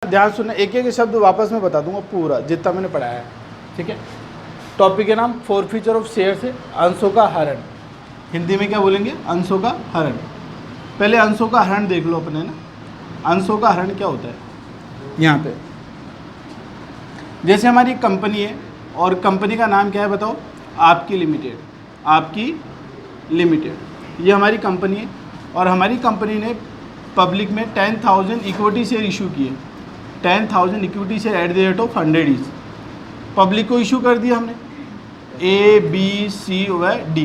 ध्यान सुनना, एक एक शब्द वापस मैं बता दूंगा पूरा जितना मैंने पढ़ाया है, ठीक है। टॉपिक के नाम फॉरफीचर ऑफ शेयर्स है, अंशों का हरण। हिंदी में क्या बोलेंगे? अंशों का हरण। पहले अंशों का हरण देख लो अपने ना। अंशों का हरण क्या होता है? यहाँ पे जैसे हमारी कंपनी है और कंपनी का नाम क्या है बताओ? आपकी लिमिटेड। आपकी लिमिटेड ये हमारी कंपनी है और हमारी कंपनी ने पब्लिक में 10,000 इक्विटी शेयर इशू किए। 10,000 equity share at the rate of 100 each public को इशू कर दिया हमने, A B C व D।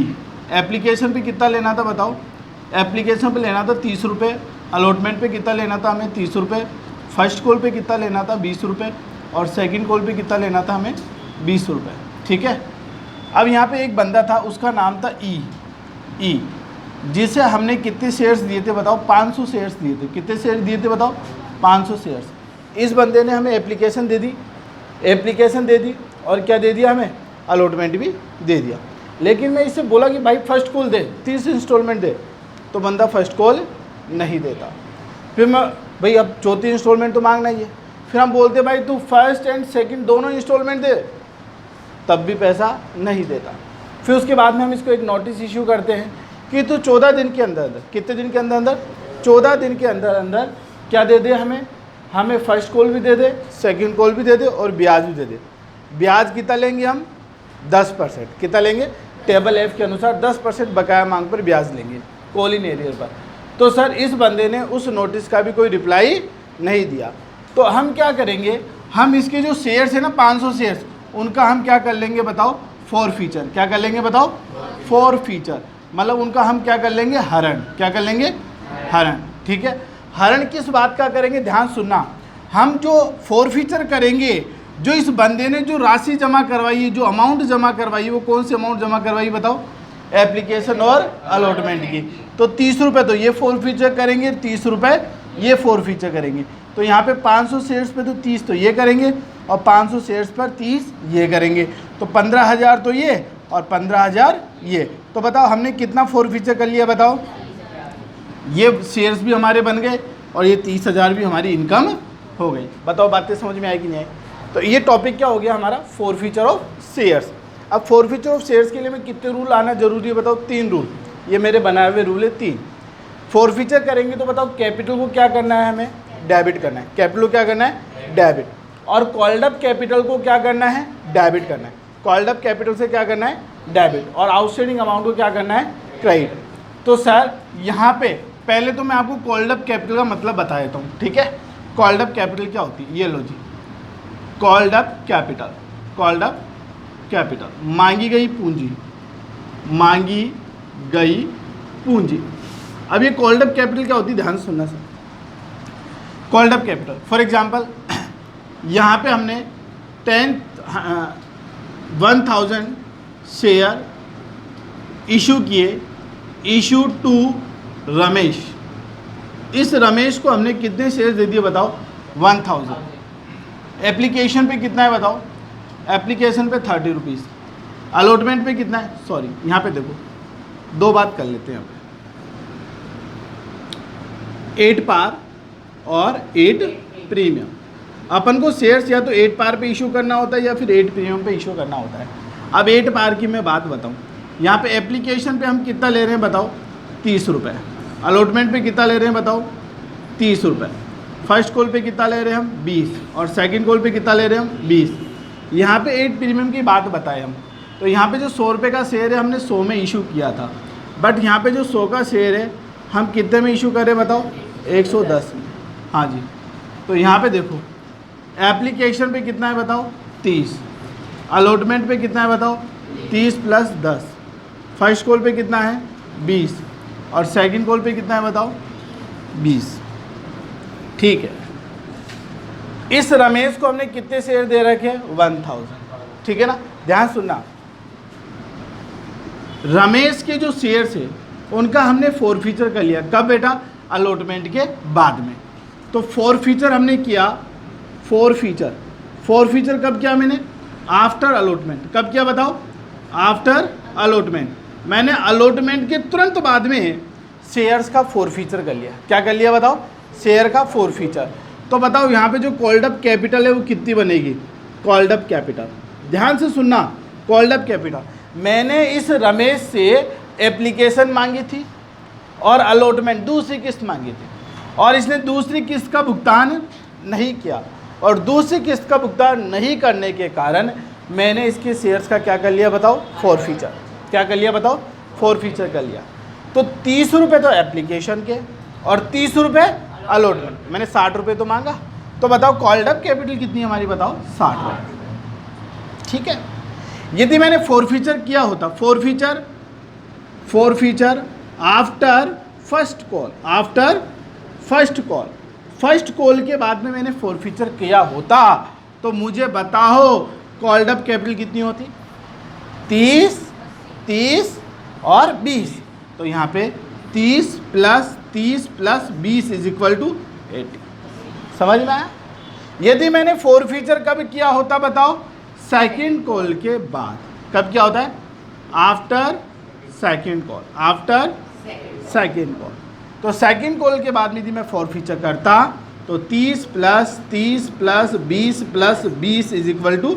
एप्लीकेशन पे कितना लेना था बताओ? एप्लीकेशन पे लेना था 30 रुपये, अलॉटमेंट पे कितना लेना था हमें? 30 रुपये, फर्स्ट कॉल पे कितना लेना था? 20 रुपये, और सेकंड कॉल पे कितना लेना था हमें? 20 रुपये, ठीक है। अब यहाँ पे एक बंदा था, उसका नाम था ई, जिसे हमने कितने शेयर्स दिए थे बताओ? 500 शेयर्स दिए थे। कितने शेयर्स दिए थे बताओ? 500 शेयर्स। इस बंदे ने हमें एप्लीकेशन दे दी, और क्या दे दिया हमें? अलॉटमेंट भी दे दिया। लेकिन मैं इससे बोला कि भाई फर्स्ट कॉल दे, 30 इंस्टॉलमेंट दे, तो बंदा फर्स्ट कॉल नहीं देता। फिर मैं भाई अब चौथी इंस्टॉलमेंट तो मांगना ही है। फिर हम बोलते भाई तू फर्स्ट एंड सेकंड दोनों इंस्टॉलमेंट दे, तब भी पैसा नहीं देता। फिर उसके बाद में हम इसको एक नोटिस इशू करते हैं कि तू 14 दिन के अंदर अंदर, कितने दिन के अंदर अंदर? 14 दिन के अंदर अंदर क्या दे दे हमें फर्स्ट कॉल भी दे दे, सेकंड कॉल भी दे दे और ब्याज भी दे दे। ब्याज कितना लेंगे हम? 10%। कितना लेंगे? टेबल F के अनुसार 10% बकाया मांग पर ब्याज लेंगे, कॉल इन एरियर पर। तो सर इस बंदे ने उस नोटिस का भी कोई रिप्लाई नहीं दिया, तो हम क्या करेंगे? हम इसके जो शेयर्स है ना 500 शेयर्स, उनका हम क्या कर लेंगे बताओ? फॉरफीचर। क्या कर लेंगे बताओ? फॉरफीचर, मतलब उनका हम क्या कर लेंगे? हरण। क्या कर लेंगे? हरण, ठीक है। हरण किस बात का करेंगे? ध्यान सुनना, हम जो फॉरफीचर करेंगे, जो इस बंदे ने जो राशि जमा करवाई है, जो अमाउंट जमा करवाई है, वो कौन सी अमाउंट जमा करवाई बताओ? एप्लीकेशन और अलॉटमेंट की। तो 30 रुपये तो ये फॉरफीचर करेंगे, 30 रुपये ये फॉरफीचर करेंगे। तो यहाँ पे 500 शेयर्स पे तो 30 तो ये करेंगे और 500 शेयर्स पर 30 ये करेंगे। तो 15,000 तो ये और 15,000 ये। तो बताओ हमने कितना फॉरफीचर कर लिया बताओ? ये शेयर्स भी हमारे बन गए और ये 30,000 भी हमारी इनकम हो गई। बताओ बातें समझ में आई कि नहीं आई? तो ये टॉपिक क्या हो गया हमारा? Forfeiture of shares. अब फॉरफीचर ऑफ शेयर्स के लिए मैं कितने रूल आना जरूरी है बताओ? 3 रूल। ये मेरे बनाए हुए रूल है 3। फॉरफीचर करेंगे तो बताओ कैपिटल को क्या करना है? हमें डेबिट करना है। कैपिटल को क्या करना है? डेबिट। और कॉल्ड अप कैपिटल को क्या करना है? डेबिट करना है। कॉल्ड अप कैपिटल से क्या करना है? डेबिट। और आउटस्टैंडिंग अमाउंट को क्या करना है? क्रेडिट। तो सर यहाँ पे पहले तो मैं आपको कॉल्ड अप कैपिटल का मतलब बता देता हूँ, ठीक है। कॉल्ड अप कैपिटल क्या होती है? ये लो जी, called up capital. Called up capital, मांगी गई पूंजी, मांगी गई पूंजी। अब ये कॉल्ड अप कैपिटल क्या होती है? ध्यान सुनना sir. Called up capital for example यहाँ पे हमने 1,000 शेयर इशू किए, इशू टू रमेश। इस रमेश को हमने कितने शेयर दे दिए बताओ? 1,000। एप्लीकेशन पे कितना है बताओ? एप्लीकेशन पे 30 रुपीज़। अलॉटमेंट पे कितना है? सॉरी यहाँ पे देखो, दो बात कर लेते हैं यहाँ पे, 8 पार और 8 प्रीमियम। अपन को शेयर्स या तो 8 पार पे इशू करना होता है या फिर 8 प्रीमियम पे इशू करना होता है। अब 8 पार की मैं बात बताऊँ, यहाँ पे एप्लीकेशन पे हम कितना ले रहे हैं बताओ? 30 रुपये। अलॉटमेंट पे कितना ले रहे हैं बताओ? 30 रुपये। फर्स्ट कॉल पे कितना ले रहे हैं हम? 20। और सेकंड कॉल पे कितना ले रहे हैं हम? 20। यहाँ पे 8 प्रीमियम की बात बताए हम, तो यहाँ पे जो 100 रुपये का शेयर है हमने 100 में इशू किया था, बट यहाँ पे जो 100 का शेयर है हम कितने में इशू करें बताओ? 110 में। हाँ जी, तो यहाँ पे देखो एप्लीकेशन पे कितना है बताओ? 30। अलॉटमेंट पे कितना है बताओ? 30 + 10। फर्स्ट कॉल पे कितना है? 20। और सेकंड कॉल पे कितना है बताओ? 20। ठीक है। इस रमेश को हमने कितने शेयर दे रखे हैं? 1,000, ठीक है ना। ध्यान सुनना, रमेश के जो शेयर्स है उनका हमने फॉरफीचर कर लिया। कब बेटा? अलॉटमेंट के बाद में। तो फॉरफीचर हमने किया। फॉरफीचर कब किया मैंने? After allotment. कब किया बताओ? After allotment. मैंने अलॉटमेंट के तुरंत बाद में शेयर्स का फॉरफीचर कर लिया। क्या कर लिया बताओ? शेयर का फॉरफीचर। तो बताओ यहाँ पे जो कॉल्ड अप कैपिटल है वो कितनी बनेगी, कॉल्ड अप कैपिटल, ध्यान से सुनना, कॉल्ड अप कैपिटल। मैंने इस रमेश से एप्लीकेशन मांगी थी और अलॉटमेंट दूसरी किस्त मांगी थी, और इसने दूसरी किस्त का भुगतान नहीं किया, और दूसरी किस्त का भुगतान नहीं करने के कारण मैंने इसके शेयर्स का क्या कर लिया बताओ, फॉरफीचर। क्या कर लिया बताओ, फॉरफीचर कर लिया। तो 30 रुपये तो एप्लीकेशन के और 30 रुपये अलॉटमेंट, मैंने 60 रुपये तो मांगा। तो बताओ कॉल्ड अप कैपिटल कितनी है हमारी, बताओ 60 रुपये। ठीक है, यदि मैंने फॉरफीचर किया होता, forfeiture after first call, after first call के बाद में मैंने फॉरफीचर किया होता, तो मुझे बताओ कॉल्ड अप कैपिटल कितनी होती, 30 और 20। तो यहाँ पे 30 प्लस 20 इज इक्वल टू 80। समझ में आया? यदि मैंने फॉरफीचर कब किया होता बताओ, सेकंड कॉल के बाद। कब क्या होता है, after second call, after second call. तो सेकंड कॉल के बाद में यदि मैं फॉरफीचर करता तो 30 प्लस 20 इज इक्वल टू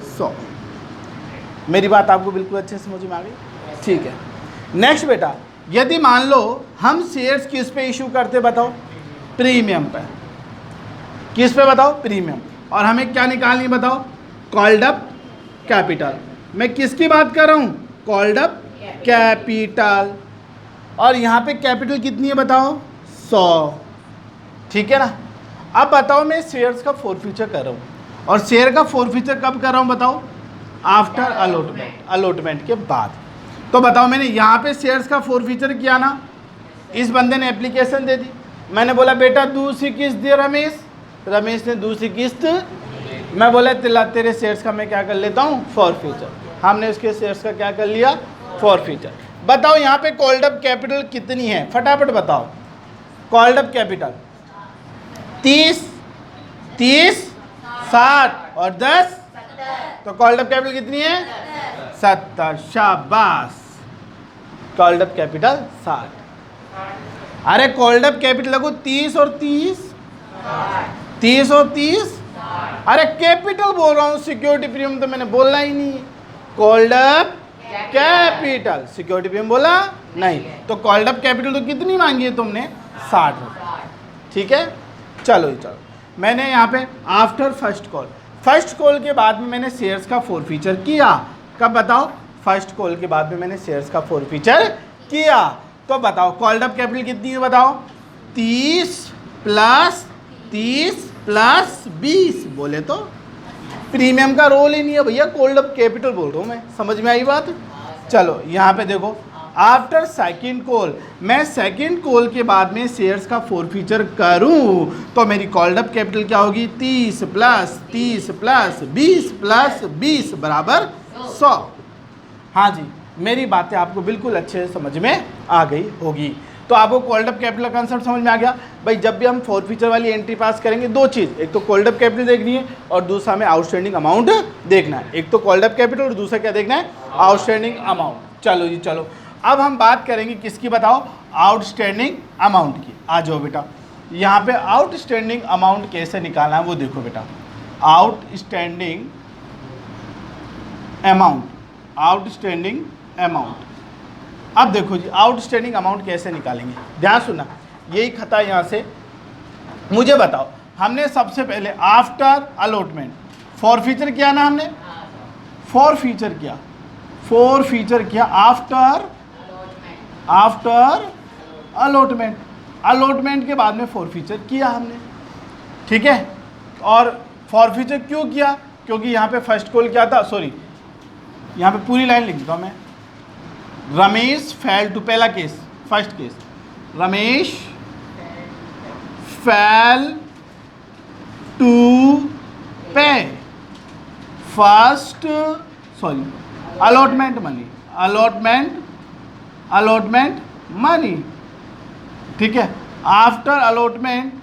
100। मेरी बात आपको बिल्कुल अच्छे से समझ में आ गई? ठीक है, नेक्स्ट बेटा, यदि मान लो हम शेयर्स किस पे इशू करते बताओ, प्रीमियम पे। किस पे बताओ, प्रीमियम। और हमें क्या निकालनी बताओ, कॉल्ड अप कैपिटल। मैं किसकी बात कर रहा हूँ, कॉल्ड अप कैपिटल। और यहाँ पे कैपिटल कितनी है बताओ, 100। ठीक है ना? अब बताओ मैं शेयर्स का फॉरफीचर कर रहा हूँ, और शेयर का फॉरफीचर कब कर रहा हूँ बताओ, आफ्टर अलॉटमेंट के बाद। तो बताओ मैंने यहाँ पे शेयर्स का फॉरफीचर किया ना, इस बंदे ने एप्लीकेशन दे दी, मैंने बोला बेटा दूसरी किस्त दे रमेश ने दूसरी किस्त, मैं बोला तेरे शेयर्स का मैं क्या कर लेता हूँ, फॉरफीचर। हमने उसके शेयर्स का क्या कर लिया, फॉरफीचर। बताओ यहाँ पे कॉल्ड अप कैपिटल कितनी है, फटाफट बताओ। कॉल्ड अप कैपिटल 30 60 और 10, तो कॉल्ड अप कैपिटल कितनी है, 70। शाबाश, कॉल्ड अप कैपिटल 60। अरे कॉल्ड अप कैपिटल लगो 30 और 30, अरे कैपिटल बोल रहा हूँ, सिक्योरिटी प्रीमियम तो मैंने बोलना ही नहीं। Called up capital, security premium बोला नहीं। तो कॉल्ड अप कैपिटल तो कितनी मांगी है तुमने, 60 रुपये। ठीक है, चलो, मैंने यहाँ पे आफ्टर फर्स्ट कॉल के बाद में मैंने शेयर्स का फॉरफीचर किया। कब बताओ, फर्स्ट कॉल के बाद में मैंने शेयर्स का फॉरफीचर किया। तो बताओ कॉल्ड अप कैपिटल कितनी है बताओ, 30 प्लस 20 बोले तो प्रीमियम का रोल ही नहीं है भैया, कॉल्ड अप कैपिटल बोल रहा हूँ मैं। समझ में आई बात? चलो यहाँ पे देखो, आफ्टर सेकंड कॉल, मैं सेकंड कॉल के बाद में शेयर्स का फॉरफीचर करूं तो मेरी कॉल्ड अप कैपिटल क्या होगी, 30 प्लस 20 बराबर 100। हाँ जी, मेरी बातें आपको बिल्कुल अच्छे से समझ में आ गई होगी। तो आपको कॉल्ड अप कैपिटल का कंसेप्ट समझ में आ गया भाई। जब भी हम फॉरफीचर वाली एंट्री पास करेंगे, दो चीज़, एक तो कॉल्ड अप कैपिटल देखनी है और दूसरा हमें आउटस्टैंडिंग अमाउंट देखना है। एक तो कॉल्ड अप कैपिटल और दूसरा क्या देखना है, आउटस्टैंडिंग अमाउंट। चलो जी, चलो अब हम बात करेंगे किसकी बताओ, आउटस्टैंडिंग अमाउंट की। आ जाओ बेटा, यहाँ पे आउटस्टैंडिंग अमाउंट कैसे निकालना है वो देखो बेटा। आउटस्टैंडिंग अमाउंट, अब देखो जी आउटस्टैंडिंग अमाउंट कैसे निकालेंगे, ध्यान सुनना। यही खता यहाँ से मुझे बताओ, हमने सबसे पहले आफ्टर अलॉटमेंट फॉरफीचर किया ना, हमने फॉरफीचर किया आफ्टर अलॉटमेंट के बाद में फॉरफीचर किया हमने। ठीक है, और फॉरफीचर क्यों किया, क्योंकि यहाँ पे फर्स्ट कॉल क्या था, सॉरी यहाँ पे पूरी लाइन लिख देता हूँ मैं। रमेश फेल टू, पहला case, first case, Ramesh fail to pay first, sorry allotment money, ठीक है। After allotment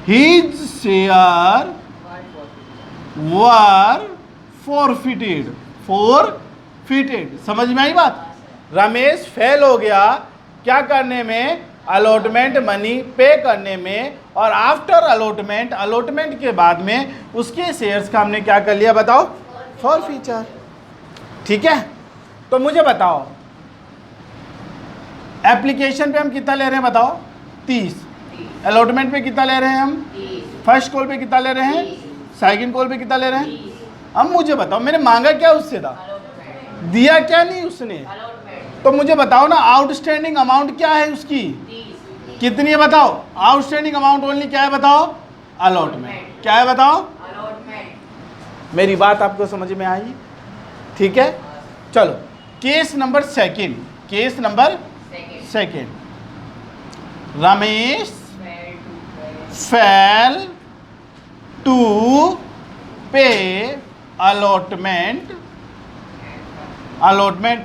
his share were forfeited। समझ में आई बात? रमेश फेल हो गया क्या करने में, अलॉटमेंट मनी पे करने में, और आफ्टर अलॉटमेंट, अलॉटमेंट के बाद में उसके शेयर्स का हमने क्या कर लिया बताओ, फॉरफीचर। ठीक है, तो मुझे बताओ एप्लीकेशन पे हम कितना ले रहे हैं बताओ, 30। अलॉटमेंट पे कितना ले रहे हैं हम, फर्स्ट कॉल पे कितना ले रहे हैं, सेकंड कॉल पे कितना ले रहे हैं। अब मुझे बताओ मैंने मांगा क्या उससे था, दिया क्या नहीं उसने, तो मुझे बताओ ना आउटस्टैंडिंग अमाउंट क्या है उसकी, कितनी है बताओ, आउटस्टैंडिंग अमाउंट ओनली क्या है बताओ, अलॉटमेंट। क्या है बताओ, मेरी बात आपको समझ में आई। ठीक है, चलो case number second, case number second, Ramesh fail to pay allotment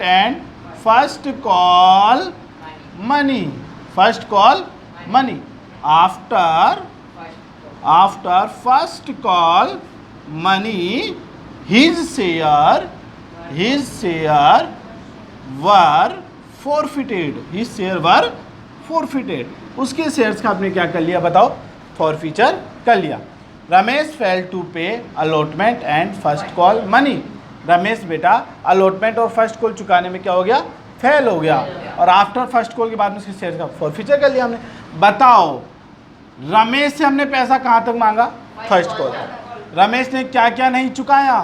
and first call money, first call money after first call money his share were forfeited, his share were forfeited, उसके शेयर्स का आपने क्या कर लिया बताओ, फॉरफीचर कर लिया। Ramesh fail to pay allotment and first call money, Ramesh बेटा अलॉटमेंट और फर्स्ट कॉल चुकाने में क्या हो गया, फेल हो गया, और आफ्टर फर्स्ट कॉल के बाद में उसके शेयर का फॉरफीचर कर लिया हमने। बताओ रमेश से हमने पैसा कहाँ तक मांगा, फर्स्ट कॉल। रमेश ने क्या क्या नहीं चुकाया,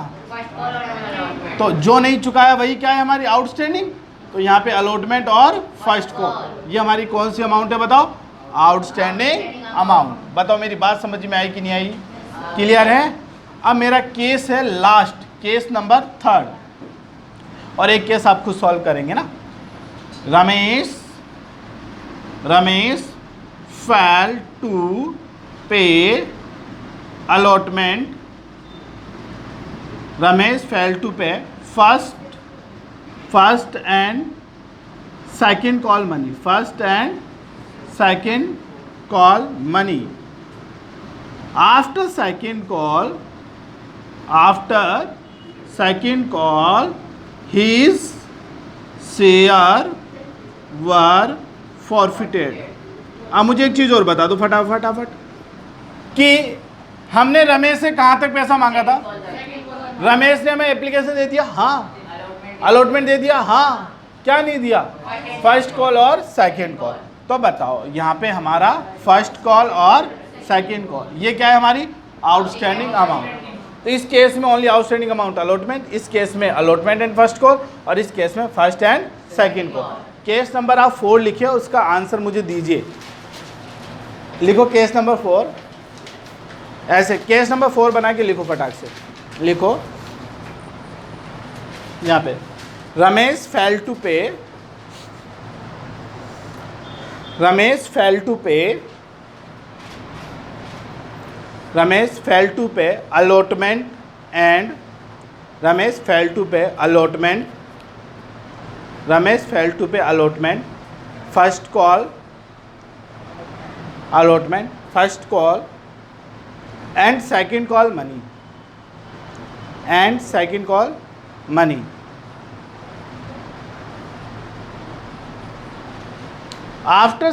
तो जो नहीं चुकाया वही क्या है हमारी आउटस्टैंडिंग, तो यहाँ पे अलॉटमेंट और फर्स्ट कॉल, ये हमारी कौन सी अमाउंट है बताओ, आउटस्टैंडिंग अमाउंट। बताओ मेरी बात समझ में आई कि नहीं आई, क्लियर है। अब मेरा केस है लास्ट, केस नंबर थर्ड, और एक केस आप खुद सॉल्व करेंगे ना। Ramesh fail to pay allotment, Ramesh fail to pay first and second call money, first and second call money after second call his share were forfeited। अब मुझे एक चीज़ और बता दो फटाफट कि हमने रमेश से कहाँ तक पैसा मांगा था, रमेश ने हमें एप्लीकेशन दे दिया, हाँ, अलॉटमेंट दे दिया, हाँ, क्या नहीं दिया, फर्स्ट कॉल और सेकंड कॉल। तो बताओ यहाँ पे हमारा फर्स्ट कॉल और सेकंड कॉल, ये क्या है हमारी आउटस्टैंडिंग अमाउंट। तो इस केस में ओनली आउटस्टैंडिंग अमाउंट अलॉटमेंट, इस केस में अलॉटमेंट एंड फर्स्ट कॉल, और इस केस में first and second call. Case number आप 4 लिखिए, उसका आंसर मुझे दीजिए। लिखो केस नंबर 4, ऐसे केस नंबर 4 बना के लिखो, फटाक से लिखो। यहाँ पे Ramesh fail to pay allotment and first call and second call money after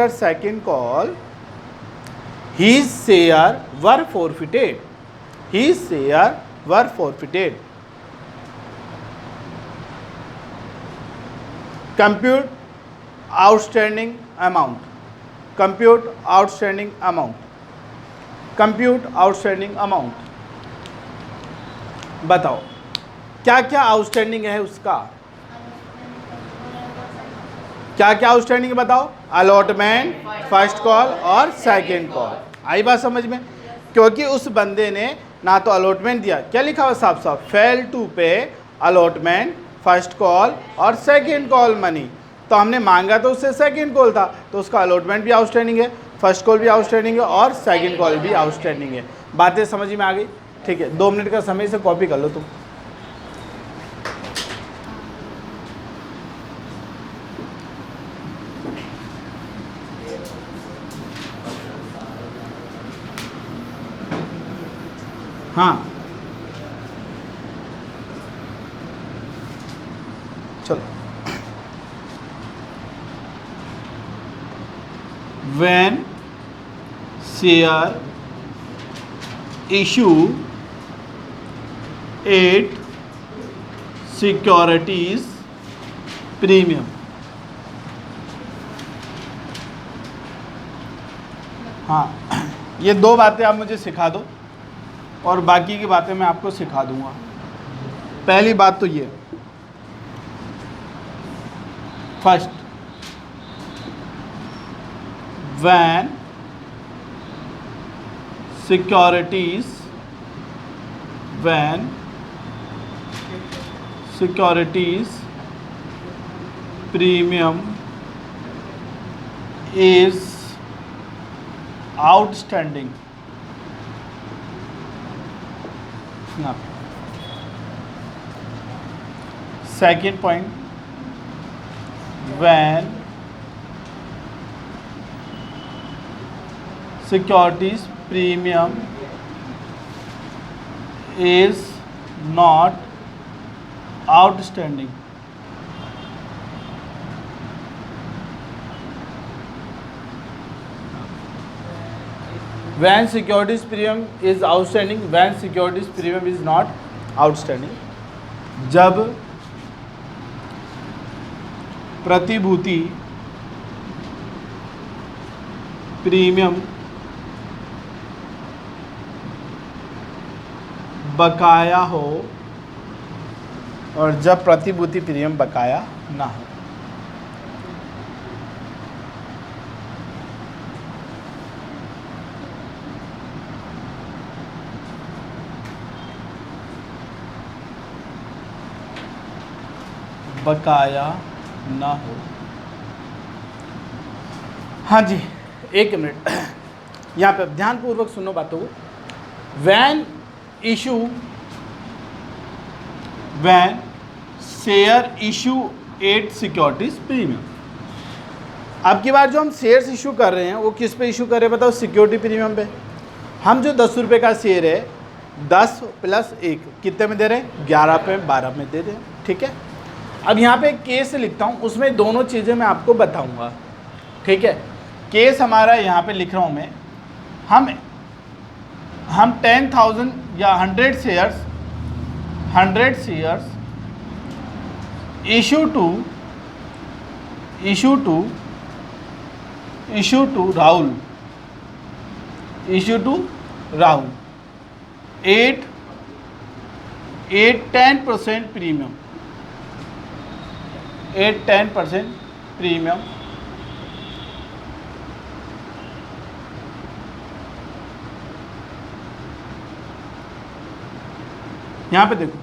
second call his share were forfeited, compute outstanding amount, बताओ क्या क्या आउटस्टैंडिंग है उसका, क्या क्या आउटस्टैंडिंग है बताओ, अलॉटमेंट, फर्स्ट कॉल और सेकंड कॉल। आई बात समझ में, क्योंकि उस बंदे ने ना तो अलॉटमेंट दिया, क्या लिखा हुआ साफ साफ, fail to pay allotment, first call और सेकंड कॉल मनी। तो हमने मांगा तो उससे सेकंड कॉल था, तो उसका अलॉटमेंट भी आउटस्टैंडिंग है, फर्स्ट कॉल भी आउटस्टैंडिंग है और सेकंड कॉल भी आउटस्टैंडिंग है। बातें समझ में आ गई, ठीक है। 2 मिनट का समय से कॉपी कर लो तुम। हाँ चलो, when share issue at securities premium। हाँ, ये दो बातें आप मुझे सिखा दो और बाकी की बातें मैं आपको सिखा दूंगा। पहली बात तो ये, first, when securities premium is outstanding। Second point, when securities premium is not outstanding। When securities premium is outstanding, when securities premium is not outstanding, जब प्रतिभूति प्रीमियम बकाया हो और जब प्रतिभूति प्रीमियम बकाया ना हो। बकाया ना हो। हाँ जी, एक मिनट, यहाँ पे ध्यानपूर्वक सुनो बातों को। When issue, when share issue at securities premium. अब की बार जो हम शेयर्स इशू कर रहे हैं वो किस पे इशू कर रहे हैं बताओ? सिक्योरिटी प्रीमियम पे। हम जो 10 रुपये का शेयर है 10 + 1 कितने में दे रहे हैं? 11 पे 12 में दे रहे हैं। ठीक है, अब यहाँ पे एक केस लिखता हूँ, उसमें दोनों चीज़ें मैं आपको बताऊँगा। ठीक है, केस हमारा यहाँ पे लिख रहा हूँ मैं, हम 10,000 या 100 shares issue to Rahul 10% premium, 10% premium. यहाँ पे देखो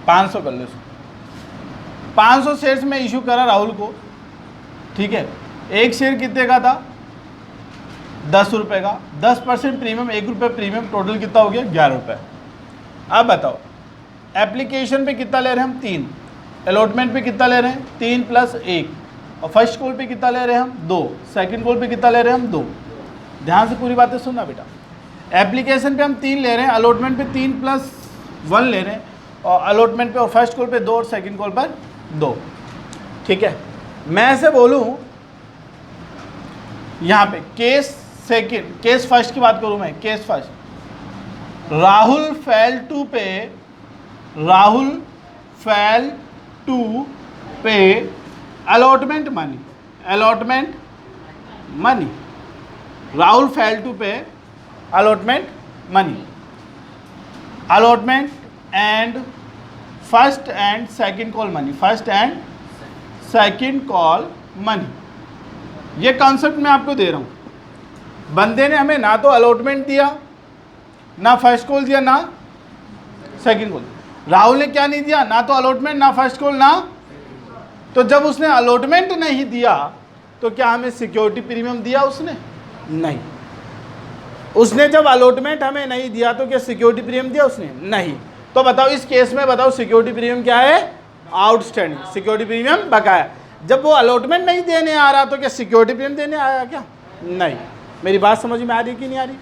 500 कर लो, 500 शेयर्स में इशू करा राहुल को। ठीक है, एक शेयर कितने का था? 10 रुपये का, 10% प्रीमियम, 1 रुपये प्रीमियम, टोटल कितना हो गया? 11 रुपये। अब बताओ, एप्लीकेशन पे कितना ले रहे हैं हम? 3। अलॉटमेंट पे कितना ले रहे हैं? 3 + 1। और फर्स्ट कॉल पे कितना ले रहे हैं हम? 2। सेकंड कॉल पे कितना ले रहे हैं हम? 2। ध्यान से पूरी बातें सुनना बेटा। एप्लीकेशन पे हम 3 ले रहे हैं, अलॉटमेंट पे 3 + 1 ले रहे हैं, और अलॉटमेंट पे और फर्स्ट कॉल पे 2 और सेकंड कॉल पर 2। ठीक है, मैं ऐसे बोलूँ यहाँ पे केस फर्स्ट की बात करूँ मैं, case first, Rahul fail to pay allotment money, Rahul fail to pay allotment money, allotment and first and second call money, ये कॉन्सेप्ट मैं आपको दे रहा हूँ। बंदे ने हमें ना तो अलॉटमेंट दिया, ना फर्स्ट कॉल दिया, ना सेकंड कॉल। राहुल ने क्या नहीं दिया? ना तो अलॉटमेंट, ना फर्स्ट कॉल, ना। तो जब उसने अलॉटमेंट नहीं दिया तो क्या हमें सिक्योरिटी प्रीमियम दिया उसने? नहीं। उसने जब अलॉटमेंट हमें नहीं दिया तो क्या सिक्योरिटी प्रीमियम दिया उसने? नहीं। तो बताओ इस केस में बताओ सिक्योरिटी प्रीमियम क्या है? आउटस्टैंडिंग, सिक्योरिटी प्रीमियम बकाया। जब वो अलॉटमेंट नहीं देने आ रहा तो क्या सिक्योरिटी प्रीमियम देने आया क्या? नहीं। मेरी बात समझ में आ रही कि नहीं आ रही?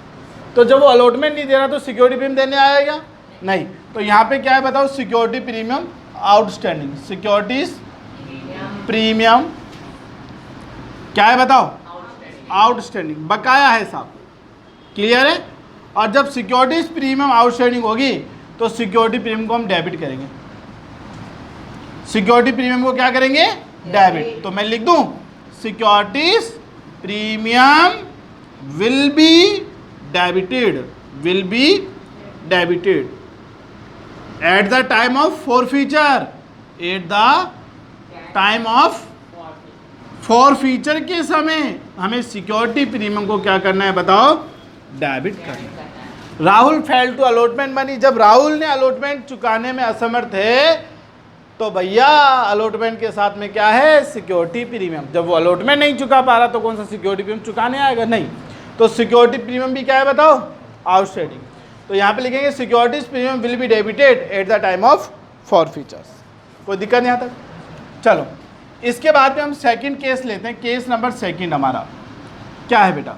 तो जब वो अलॉटमेंट नहीं दे रहा तो सिक्योरिटी प्रीमियम देने आएगा? नहीं। तो यहाँ पे क्या है बताओ? Security premium outstanding, securities premium क्या है बताओ, आउटस्टैंडिंग, बकाया है साहब, क्लियर है। और जब सिक्योरिटीज प्रीमियम आउटस्टैंडिंग होगी तो सिक्योरिटी प्रीमियम को हम डेबिट करेंगे, सिक्योरिटी प्रीमियम को क्या करेंगे, डेबिट। तो मैं लिख दूं securities premium will be debited, will be debited at the time of forfeiture, eight the time of forfeiture के समय हमें सिक्योरिटी प्रीमियम को क्या करना है बताओ, डेबिट करना है। Rahul fail to allotment money, जब राहुल ने अलॉटमेंट चुकाने में असमर्थ है तो भैया अलॉटमेंट के साथ में क्या है, सिक्योरिटी प्रीमियम। जब वो अलॉटमेंट नहीं चुका पा रहा तो कौन सा सिक्योरिटी प्रीमियम चुकाने आएगा, नहीं। तो सिक्योरिटी प्रीमियम भी क्या है बताओ, आउटस्टैंडिंग। तो यहाँ पे लिखेंगे securities premium will be debited at the time of forfeitures. कोई दिक्कत नहीं आता। चलो इसके बाद में हम सेकंड केस लेते हैं। केस नंबर सेकंड हमारा क्या है बेटा,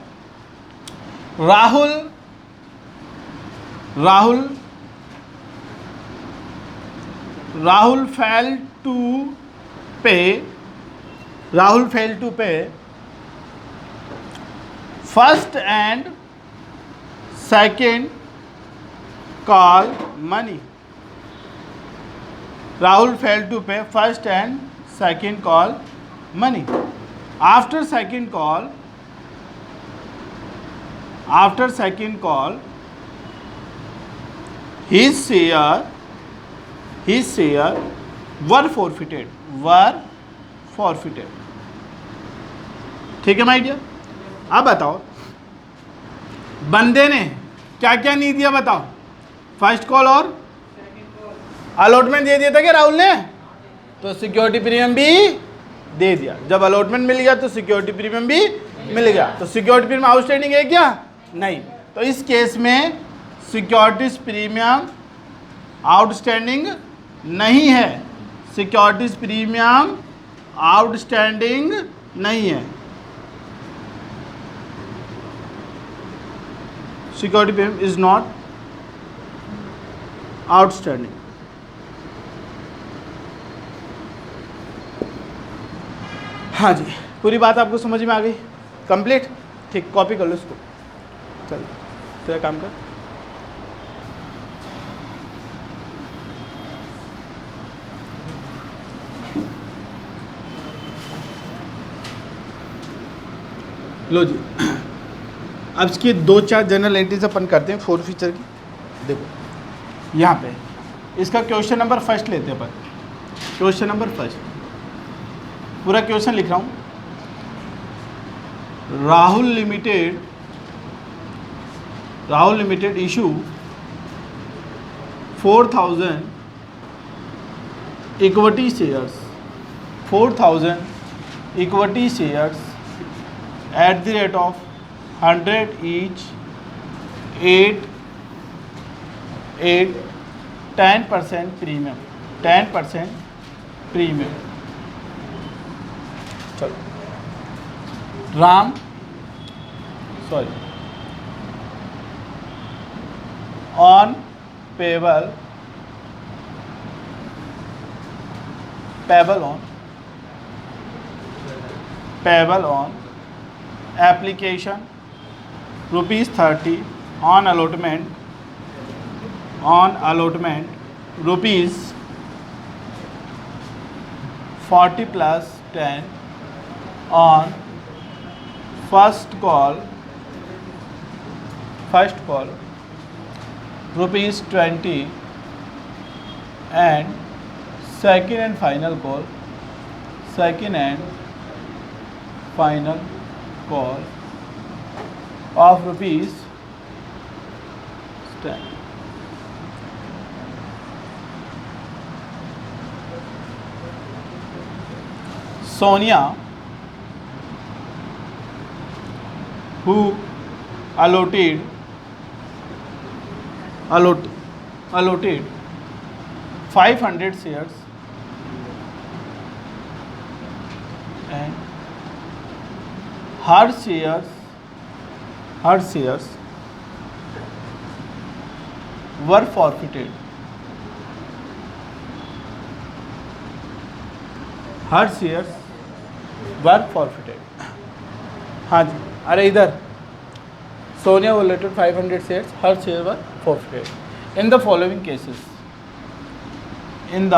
Rahul fail to pay first and second call money. Rahul failed to pay first and second call money. After second call, his share were forfeited. ठीक है माय डियर। अब बताओ बंदे ने क्या क्या नहीं दिया बताओ, फर्स्ट कॉल और अलॉटमेंट दे दिया था क्या राहुल ने, तो सिक्योरिटी प्रीमियम भी दे दिया। जब अलॉटमेंट मिल गया तो सिक्योरिटी प्रीमियम भी मिल गया, तो सिक्योरिटी प्रीमियम आउटस्टैंडिंग है क्या, नहीं। तो इस केस में सिक्योरिटीज प्रीमियम आउटस्टैंडिंग नहीं है, सिक्योरिटीज प्रीमियम आउटस्टैंडिंग नहीं है, security premium is not outstanding. हाँ जी, पूरी बात आपको समझ में आ गई, कंप्लीट, ठीक। कॉपी कर लो इसको, चल तेरा काम कर। लो जी, अब इसकी 2-4 जनरल एंट्रीज अपन करते हैं फोर फीचर की। देखो यहाँ पे इसका क्वेश्चन नंबर फर्स्ट लेते हैं अपन, क्वेश्चन नंबर फर्स्ट, पूरा क्वेश्चन लिख रहा हूँ। Rahul limited issue 4,000 equity shares, 4,000 equity shares at the rate of 100 each, 10% premium, 10% premium। चलो on payable on application ₹30, on allotment ₹40 plus 10, on first call ₹20, and second and final call of ₹10। Sonia, who allotted 500 shares and her shares were forfeited her shares were forfeited. हाँ जी, अरे इधर Sonia वॉलेटेड 500 shares, her share were forfeited in the following cases. In the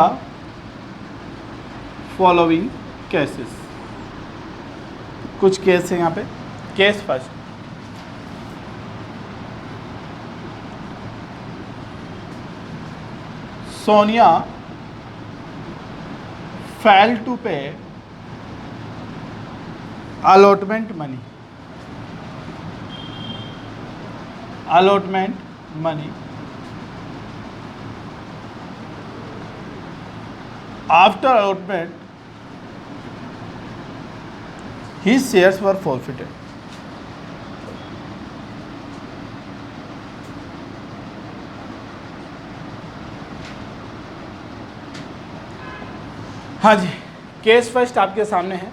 following cases, कुछ case है यहाँ पे। Case first, Sonia failed to pay allotment money after allotment his shares were forfeited। हाँ जी, case first आपके सामने है।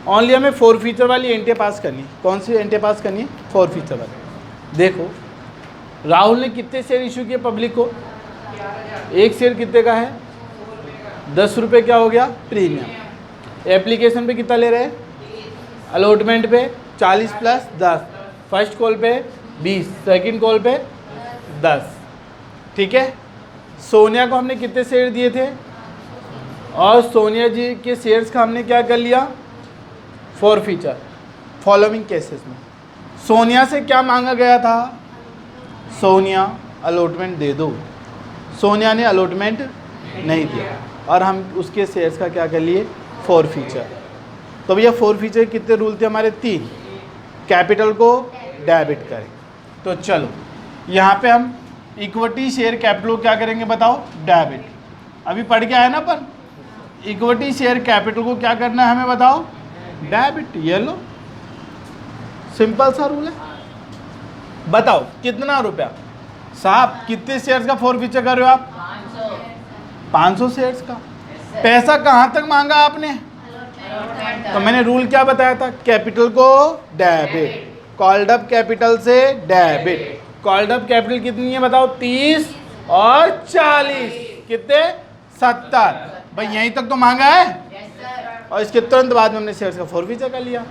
ओनली हमें फोर फीचर वाली एंट्री पास करनी। कौन सी एंट्री पास करनी है? फोर फीचर वाली। देखो, राहुल ने कितने शेयर इशू किए पब्लिक को? एक शेयर कितने का है? 10 रुपये। क्या हो गया? प्रीमियम। एप्लीकेशन पे कितना ले रहे हैं? अलॉटमेंट पे 40 प्लस 10, फर्स्ट कॉल पे 20, सेकंड कॉल पे 10। ठीक है। सोनिया को हमने कितने शेयर दिए थे? और सोनिया जी के शेयर्स का हमने क्या कर लिया? Four feature. फॉलोइंग केसेस में सोनिया से क्या मांगा गया था? सोनिया अलॉटमेंट दे दो। सोनिया ने अलॉटमेंट नहीं दिया और हम उसके शेयर्स का क्या कर लिए? Four feature. तो भैया फोर फीचर कितने रूल थे हमारे? 3। कैपिटल को डेबिट करें। तो चलो यहाँ पे हम इक्विटी शेयर कैपिटल को क्या करेंगे बताओ? डेबिट। अभी पढ़ के आया ना अपन, इक्विटी शेयर कैपिटल को क्या करना है हमें बताओ? डेबिट। ये लो, सिंपल सा रूल है। बताओ कितना रुपया? साहब कितने शेयर्स का फोर फीचर कर रहे हो आप? 500 शेयर्स का। पैसा कहाँ तक मांगा आपने? तो मैंने रूल क्या बताया था? कैपिटल को डेबिट, कॉल्ड अप कैपिटल से डेबिट। कॉल्ड अप कैपिटल कितनी है बताओ? 30 और 40 कितने? 70। भाई यहीं तक तो मांगा है। और इसके तुरंत बाद में हमने शेयर्स का फोर फीचर कर लिया।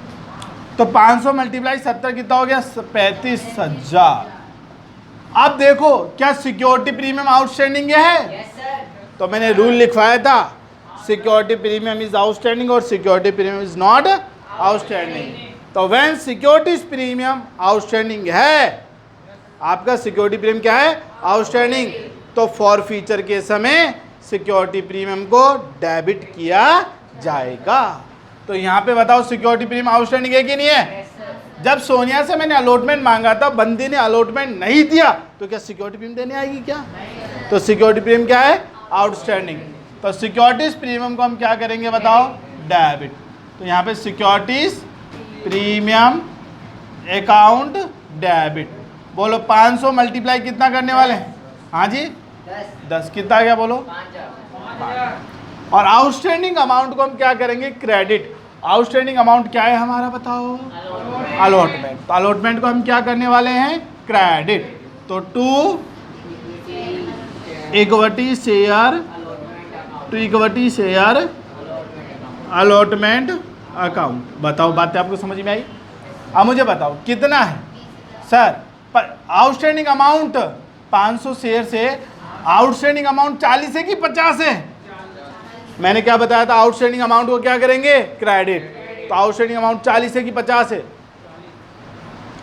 तो 500 मल्टीप्लाई 70 कितना हो गया? 35,000। अब देखो क्या सिक्योरिटी प्रीमियम आउटस्टैंडिंग है? तो मैंने रूल लिखवाया था, सिक्योरिटी प्रीमियम इज आउटस्टैंडिंग और security premium is not outstanding. तो व्हेन सिक्योरिटी प्रीमियम आउटस्टैंडिंग है, आपका सिक्योरिटी प्रीमियम क्या है? आउटस्टैंडिंग। तो फॉर फीचर के समय सिक्योरिटी प्रीमियम को डेबिट किया जाएगा। तो यहाँ पे बताओ सिक्योरिटी प्रीमियम आउटस्टैंडिंग है कि नहीं है? जब सोनिया से मैंने अलॉटमेंट मांगा था, बंदी ने अलॉटमेंट नहीं दिया, तो क्या सिक्योरिटी प्रीमियम देने आएगी क्या? तो सिक्योरिटी प्रीमियम क्या है? आउटस्टैंडिंग। तो सिक्योरिटीज प्रीमियम को हम क्या करेंगे बताओ? डेबिट। तो यहाँ पे सिक्योरिटीज प्रीमियम अकाउंट डेबिट। बोलो 500 मल्टीप्लाई कितना करने वाले हैं? हाँ जी 10। कितना आ गया बोलो? 5। और आउटस्टैंडिंग अमाउंट को हम क्या करेंगे? क्रेडिट। आउटस्टैंडिंग अमाउंट क्या है हमारा बताओ? अलॉटमेंट। तो अलॉटमेंट को हम क्या करने वाले हैं? क्रेडिट। तो to equity share allotment account. बताओ बातें आपको समझ में आई? अब मुझे बताओ कितना है सर? पर आउटस्टैंडिंग अमाउंट 500 शेयर से आउटस्टैंडिंग अमाउंट 40 है कि 50 है? मैंने क्या बताया था? आउटस्टैंडिंग अमाउंट को क्या करेंगे? क्रेडिट। तो आउटस्टैंडिंग अमाउंट 40 है कि 50 है?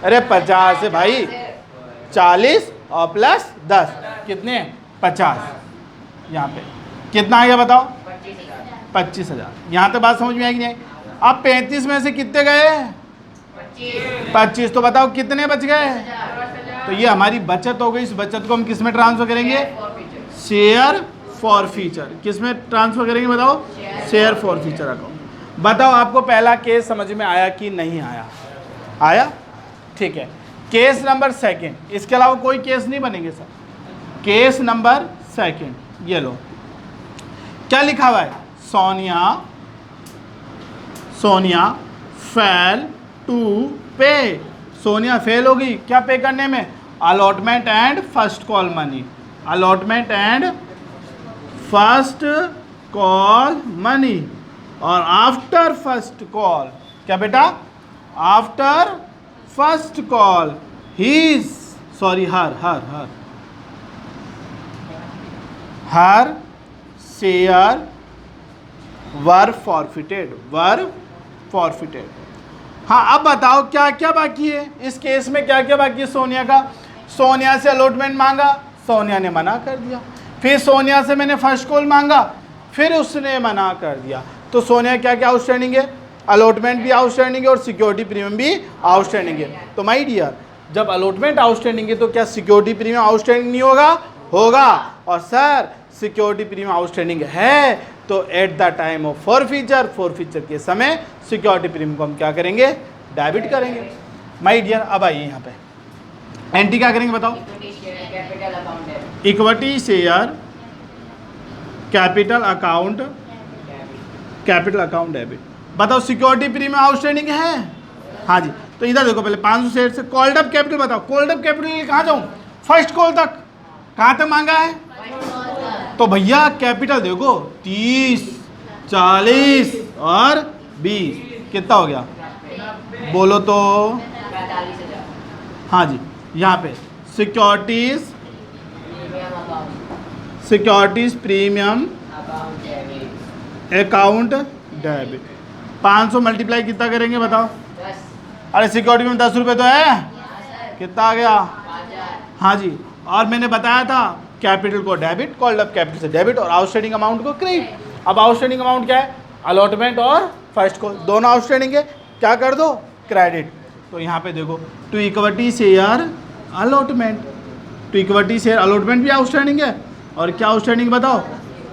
अरे 50 है भाई। 40 और प्लस 10 कितने? 50। यहाँ पे कितना आ गया बताओ? 25,000। यहाँ तक बात समझ में आएगी नहीं? अब 35 में से कितने गए? 25। तो बताओ कितने बच गए? तो ये हमारी बचत हो गई। इस बचत को हम किस में ट्रांसफर करेंगे? Share for feature. किस में ट्रांसफर करेंगे बताओ? Share for feature account. बताओ आपको पहला केस समझ में आया कि नहीं आया? आया? ठीक है। केस नंबर सेकंड, इसके अलावा कोई केस नहीं बनेंगे सर। केस नंबर सेकंड ये लो, क्या लिखा हुआ है? सोनिया फेल टू पे। सोनिया फेल होगी क्या पे करने में? Allotment and first call money. Allotment and first call money. और आफ्टर फर्स्ट कॉल, क्या बेटा, after first call his, sorry her share were forfeited, हाँ अब बताओ क्या क्या बाकी है इस केस में, क्या क्या बाकी है सोनिया का। सोनिया से अलॉटमेंट मांगा, सोनिया ने मना कर दिया, फिर सोनिया से मैंने फर्स्ट कॉल मांगा, फिर उसने मना कर दिया, तो सोनिया क्या क्या आउटस्टैंडिंग है, अलॉटमेंट भी आउटस्टैंडिंग है और सिक्योरिटी प्रीमियम भी आउटस्टैंडिंग है। तो माय डियर, जब अलॉटमेंट आउटस्टैंडिंग है तो क्या सिक्योरिटी प्रीमियम आउटस्टैंडिंग नहीं होगा, होगा। और सर सिक्योरिटी प्रीमियम आउटस्टैंडिंग है तो eight the time of forfeiture के समय सिक्योरिटी प्रीमियम को हम क्या करेंगे, डेबिट करेंगे। माय डियर अब आइए यहाँ पे एंट्री क्या करेंगे बताओ, equity share capital account debit. बताओ सिक्योरिटी प्रीमियम आउटस्टैंडिंग है, हाँ जी। तो इधर देखो पहले 500 शेयर से कॉल्ड अप कैपिटल बताओ, कॉल्ड अप कैपिटल कहाँ जाऊँ, फर्स्ट कॉल तक, कहाँ तक मांगा है, तो भैया कैपिटल देखो 30, 40 और 20 कितना हो गया, बोलो तो, हाँ जी। यहाँ पे securities premium account debit, 500 multiply कितना करेंगे बताओ, अरे सिक्योरिटी में 10 रुपये तो है, कितना आ गया, हाँ जी। और मैंने बताया था कैपिटल को डेबिट, कॉल्ड अप कैपिटल से डेबिट और आउटस्टैंडिंग अमाउंट को क्रेडिट। अब आउटस्टैंडिंग अमाउंट क्या है, अलॉटमेंट और फर्स्ट कॉल दोनों आउटस्टैंडिंग है, क्या कर दो, क्रेडिट। तो यहाँ पे देखो to equity share allotment, to equity share allotment भी आउटस्टैंडिंग है और क्या आउटस्टैंडिंग बताओ,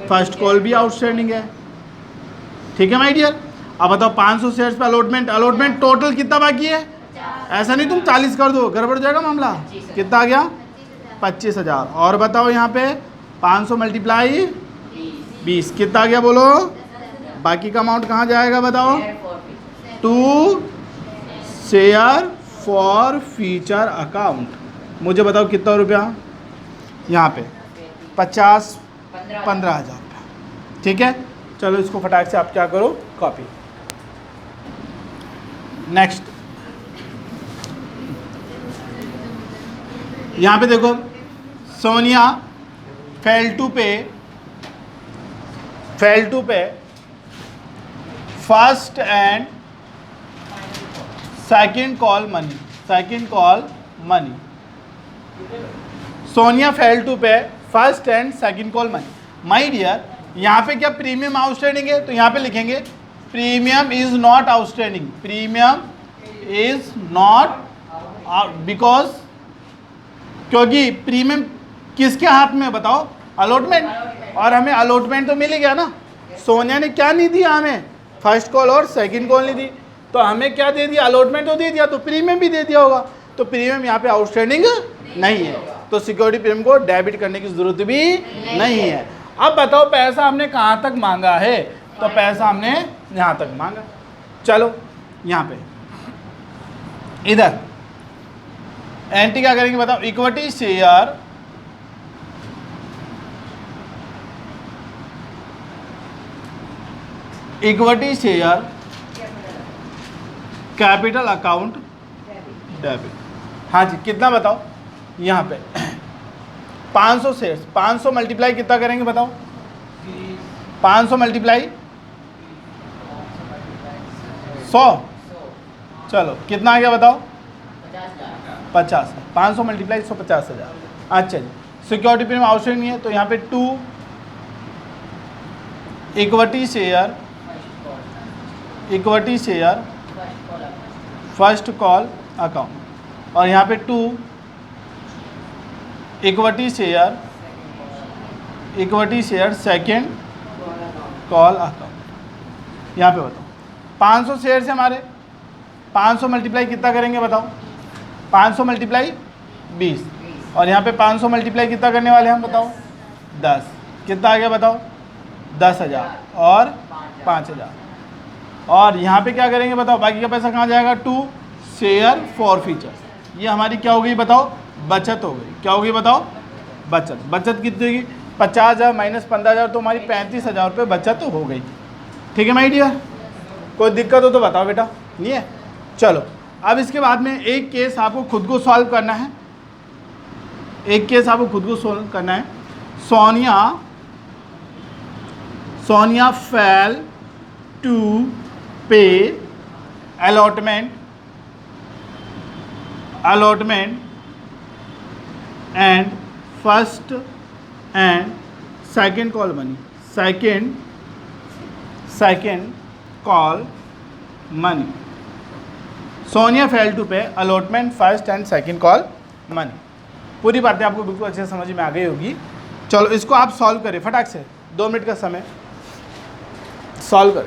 फर्स्ट कॉल भी आउटस्टैंडिंग है, ठीक है माय डियर। अब बताओ 500 शेयर्स पे अलॉटमेंट टोटल कितना बाकी है, ऐसा नहीं तुम 40 कर दो, गड़बड़ हो जाएगा मामला, कितना आ गया 25,000। और बताओ यहाँ पे 500 मल्टीप्लाई 20 कितना आ गया बोलो, बाकी का अमाउंट कहाँ जाएगा बताओ, to share for future account, मुझे बताओ कितना रुपया, यहाँ पे 15,000 रुपया, ठीक है। चलो इसको फटाक से आप क्या करो, कॉपी। नेक्स्ट यहाँ पे देखो Sonia fail to pay first and second call money, Sonia fail to pay first and second call money. My dear यहाँ पे क्या प्रीमियम आउटस्टैंडिंग है, तो यहाँ पे लिखेंगे premium is not outstanding, because, क्योंकि प्रीमियम किसके हाथ में बताओ, अलॉटमेंट, और हमें अलॉटमेंट तो मिल ही गया ना। सोनिया ने क्या नहीं दिया हमें, फर्स्ट कॉल और सेकंड कॉल नहीं दी, तो हमें क्या दे दिया, अलॉटमेंट तो दे दिया, तो प्रीमियम भी दे दिया होगा, तो प्रीमियम यहाँ पे आउटस्टैंडिंग नहीं है, तो सिक्योरिटी प्रीमियम को डेबिट करने की जरूरत भी नहीं है। अब बताओ पैसा हमने कहाँ तक मांगा है, तो पैसा हमने यहाँ तक मांगा। चलो यहाँ पे इधर एंट्री क्या करेंगे बताओ, equity share capital account debit, हाँ जी। कितना बताओ यहाँ पे 500 शेयर्स, 500 मल्टीप्लाई कितना करेंगे बताओ, 500 मल्टीप्लाई 100, चलो कितना आ गया बताओ, 50, 500 मल्टीप्लाई 150,000। अच्छा जी, सिक्योरिटी प्रीमियम आउटस्टैंडिंग है, तो यहाँ पे to equity share first call account, और यहाँ पे to equity share second call account. यहाँ पे बताओ 500 शेयर से हमारे 500 मल्टीप्लाई कितना करेंगे बताओ, 500 मल्टीप्लाई 20, और यहाँ पे 500 मल्टीप्लाई कितना करने वाले हैं हम बताओ, 10, कितना आ गया बताओ, 10,000 और 5,000। और यहाँ पे क्या करेंगे बताओ, बाकी का पैसा कहाँ जाएगा, टू शेयर फॉर फीचर्स, ये हमारी क्या हो गई बताओ, बचत हो गई, क्या हो गई बताओ, बचत कितनी होगी, 50,000 माइनस 15,000, तो हमारी 35,000 रुपये बचत हो गई, ठीक है माय डियर, कोई दिक्कत हो तो बताओ बेटा, नहीं है। चलो अब इसके बाद में एक केस आपको खुद को सॉल्व करना है, एक केस आपको खुद को सॉल्व करना है। Sonia fail to pay allotment and first and second call money, second call money. Sonia fail to pay allotment, first and second call money. पूरी बातें आपको बिल्कुल अच्छे से समझ में आ गई होगी। चलो इसको आप सॉल्व करें फटाक से, 2 मिनट का समय, सॉल्व करें।